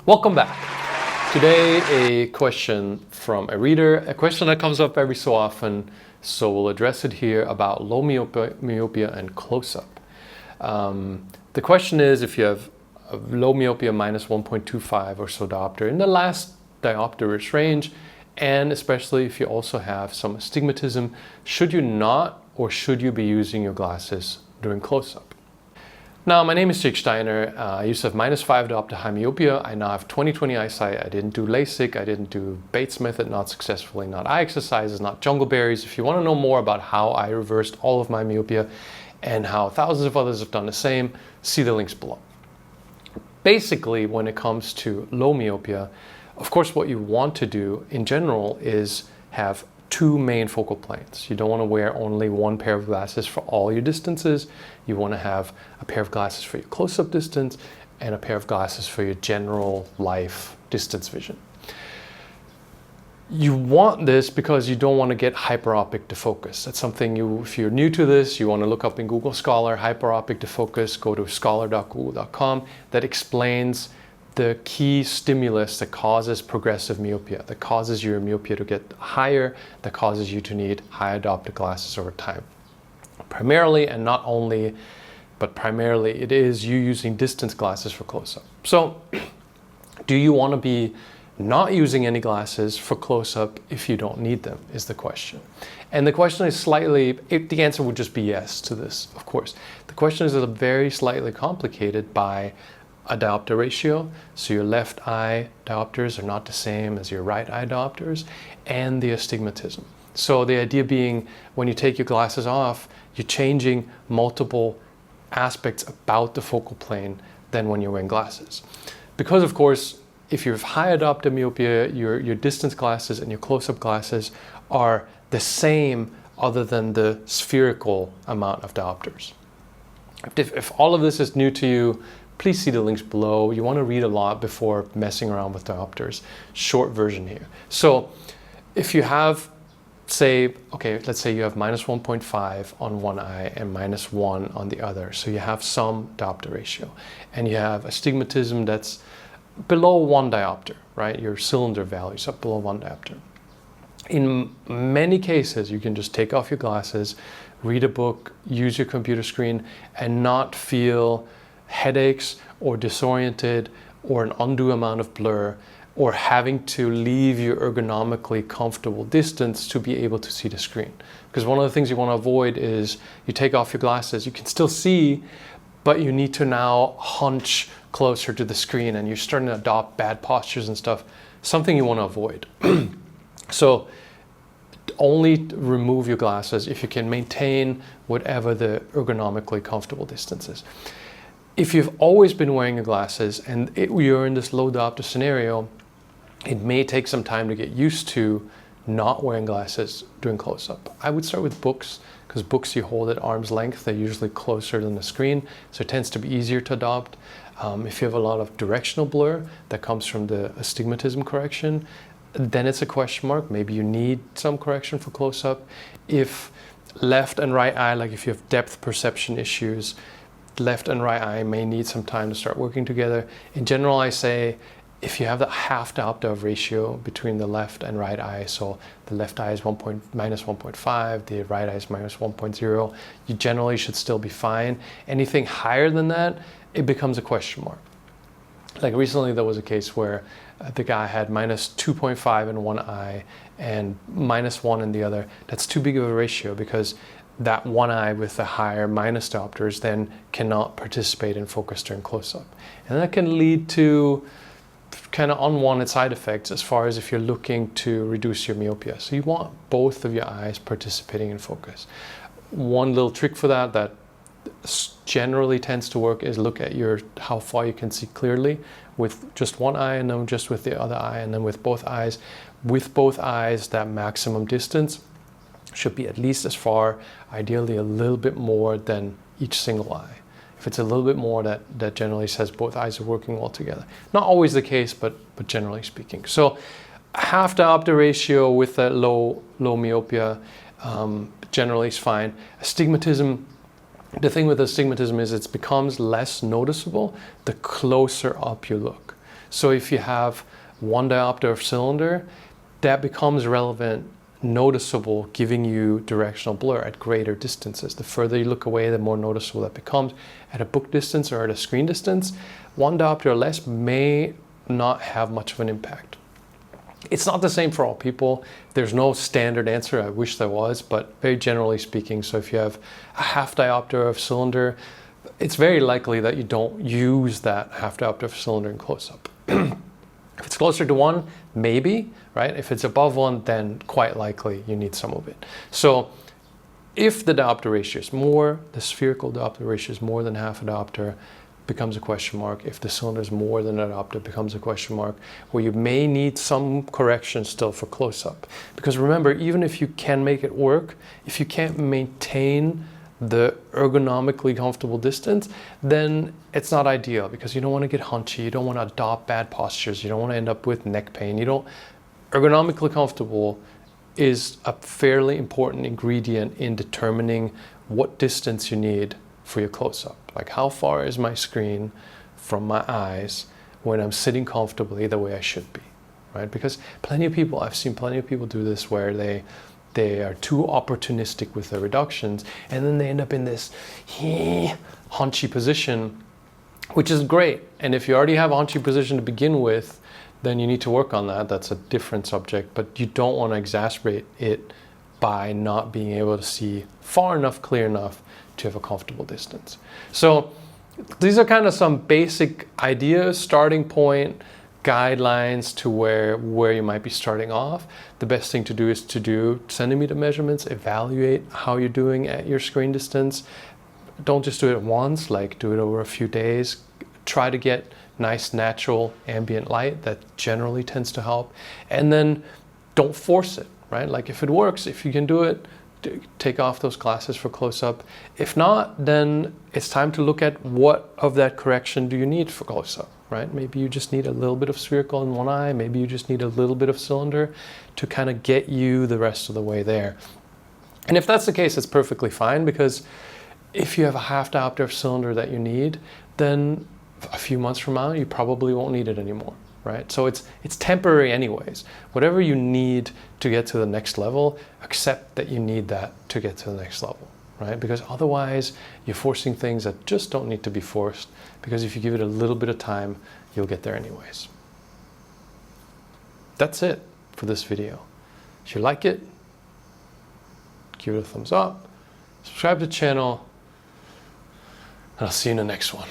Welcome back. Today, a question from a reader, a question that comes up every so often, so we'll address it here about low myopia and close-up. The question is, if you have a low myopia minus 1.25 or so diopter in the last diopterish range, and especially if you also have some astigmatism, should you not or should you be using your glasses during close-up? Now, my name is Steiner. I used to have minus 5 diopter high myopia. I now have 20/20 eyesight. I didn't do LASIK. I didn't do Bates method, not successfully, not eye exercises, not jungleberries. If you want to know more about how I reversed all of my myopia and how thousands of others have done the same, see the links below. Basically, when it comes to low myopia, of course, what you want to do in general is have two main focal planes. You don't want to wear only one pair of glasses for all your distances. You want to have a pair of glasses for your close-up distance and a pair of glasses for your general life distance vision. You want this because you don't want to get hyperopic defocus. That's something if you're new to this, you want to look up in Google Scholar, hyperopic defocus, go to scholar.google.com. That explains the key stimulus that causes progressive myopia, that causes your myopia to get higher, that causes you to need high diopter glasses over time. Primarily, and not only, but primarily, it is you using distance glasses for close-up. So, do you want to be not using any glasses for close-up if you don't need them, is the question. And the question is the answer would just be yes to this, of course. The question is very slightly complicated by a diopter ratio, so your left eye diopters are not the same as your right eye diopters, and the astigmatism. So the idea being, when you take your glasses off, you're changing multiple aspects about the focal plane than when you're wearing glasses. Because of course, if you have high diopter myopia, your distance glasses and your close-up glasses are the same other than the spherical amount of diopters. If all of this is new to you, please see the links below. You want to read a lot before messing around with diopters. Short version here. So if you have, let's say you have minus 1.5 on one eye and minus 1 on the other. So you have some diopter ratio. And you have astigmatism that's below 1 diopter, right? Your cylinder values up below 1 diopter. In many cases, you can just take off your glasses, read a book, use your computer screen, and not feel headaches or disoriented or an undue amount of blur or having to leave your ergonomically comfortable distance to be able to see the screen. Because one of the things you want to avoid is you take off your glasses, you can still see, but you need to now hunch closer to the screen and you're starting to adopt bad postures and stuff, something you want to avoid. So only remove your glasses if you can maintain whatever the ergonomically comfortable distance is. If you've always been wearing your glasses and you're in this low diopter scenario, it may take some time to get used to not wearing glasses during close-up. I would start with books, because books you hold at arm's length, they're usually closer than the screen, so it tends to be easier to adopt. If you have a lot of directional blur that comes from the astigmatism correction, then it's a question mark. Maybe you need some correction for close-up. If left and right eye, like if you have depth perception issues, left and right eye may need some time to start working together. In general, I say if you have the half diopter ratio between the left and right eye, so the left eye is minus 1.5, the right eye is minus 1.0, you generally should still be fine. Anything higher than that, it becomes a question mark. Like recently there was a case where the guy had minus 2.5 in one eye and minus 1 in the other. That's too big of a ratio because that one eye with the higher minus diopters then cannot participate in focus during close-up. And that can lead to kind of unwanted side effects as far as if you're looking to reduce your myopia. So you want both of your eyes participating in focus. One little trick for that generally tends to work is look at how far you can see clearly with just one eye and then just with the other eye and then with both eyes. With both eyes, that maximum distance should be at least as far, ideally a little bit more than each single eye. If it's a little bit more, that generally says both eyes are working well together. Not always the case, but generally speaking. So half diopter ratio with that low myopia generally is fine. Astigmatism, the thing with astigmatism is it becomes less noticeable the closer up you look. So if you have one diopter of cylinder, that becomes relevant, noticeable, giving you directional blur at greater distances. The further you look away, the more noticeable that becomes. At a book distance or at a screen distance, one diopter or less may not have much of an impact. It's not the same for all people. There's no standard answer. I wish there was, but very generally speaking, so if you have a half diopter of cylinder, it's very likely that you don't use that half diopter of cylinder in close-up. If it's closer to one, maybe, right? If it's above one, then quite likely you need some of it. So if the diopter ratio is more, the spherical diopter ratio is more than half a diopter, becomes a question mark. If the cylinder is more than a diopter, becomes a question mark, where you may need some correction still for close-up. Because remember, even if you can make it work, if you can't maintain the ergonomically comfortable distance, then it's not ideal, because you don't want to get hunchy, you don't want to adopt bad postures, you don't want to end up with neck pain. Ergonomically comfortable is a fairly important ingredient in determining what distance you need for your close-up. Like, how far is my screen from my eyes when I'm sitting comfortably the way I should be, right? Because I've seen plenty of people do this, where they are too opportunistic with their reductions, and then they end up in this hunchy position, which is great. And if you already have a hunchy position to begin with, then you need to work on that. That's a different subject, but you don't want to exacerbate it by not being able to see far enough, clear enough to have a comfortable distance. So these are kind of some basic ideas, starting point, guidelines to where you might be starting off. The best thing to do is to do centimeter measurements, evaluate how you're doing at your screen distance. Don't just do it once, like do it over a few days. Try to get nice natural ambient light. That generally tends to help. And then don't force it, right? Like, if it works, if you can do it, take off those glasses for close-up. If not, then it's time to look at what of that correction do you need for close-up, right? Maybe you just need a little bit of spherical in one eye, maybe you just need a little bit of cylinder to kind of get you the rest of the way there. And if that's the case, it's perfectly fine, because if you have a half diopter of cylinder that you need, then a few months from now, you probably won't need it anymore. Right? So it's temporary anyways. Whatever you need to get to the next level, accept that you need that to get to the next level, right? Because otherwise you're forcing things that just don't need to be forced, because if you give it a little bit of time, you'll get there anyways. That's it for this video. If you like it, give it a thumbs up, subscribe to the channel, and I'll see you in the next one.